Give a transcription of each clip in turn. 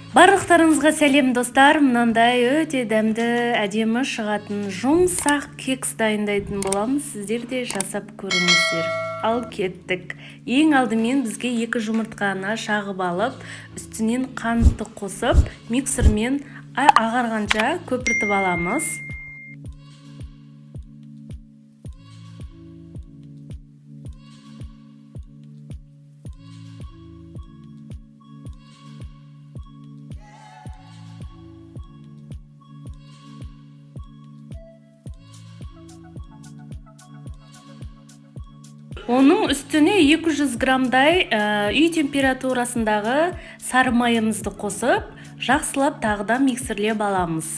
Барлықтарыңызға сәлем достар, мынандай өте дәмді, әдемі шығатын жұмсақ кекс дайындайтын боламыз. Сіздер де жасап көріңіздер. Ал кеттік. Ең алдымен бізге 2 жұмыртқаны шағып алып, үстінен қантты қосып, миксермен ағарғанша көпіртіп аламыз. Оның үстіне 200 грамдай үй температурасындағы сары майымызды қосып, жақсылап тағыда миксерлеп аламыз.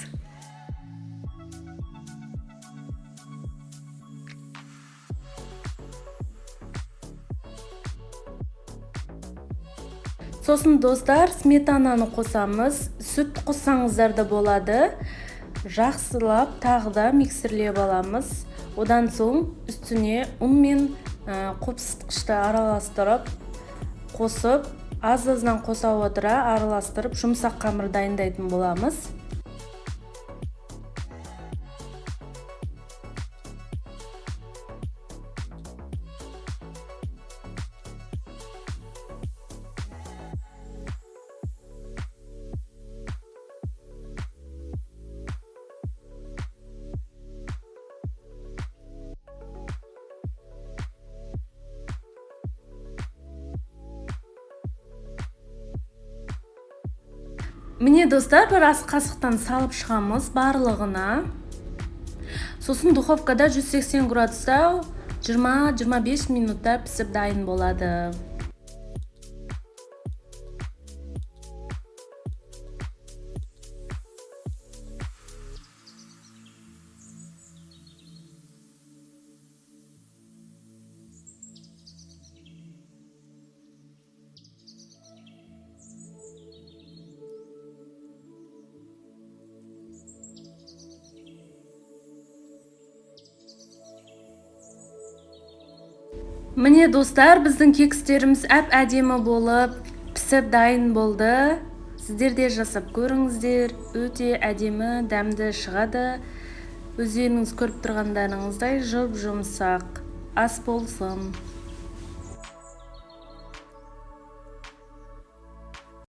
Сосын достар, сметананы қосамыз, сүт қоссаңыздар да болады. Жақсылап тағыда миксерлеп аламыз. Одан соң үстіне ұн мен қопсытқышты араластырып, қосып, аз-аздан қоса отыра араластырып, жұмсақ қамыр дайындайтын боламыз. Міне достар, бір ас қасықтан салып шығамыз барлығына. Сосын духовкада 180 градуста 20-25 минутта пісіп дайын болады. Міне достар, біздің кекстеріміз әп-әдемі болып, пісіп дайын болды. Сіздер де жасап көріңіздер. Өте әдемі, дәмді шығады. Өздеріңіз көріп тұрғандарыңыздай жұп-жұмсақ ас болсын.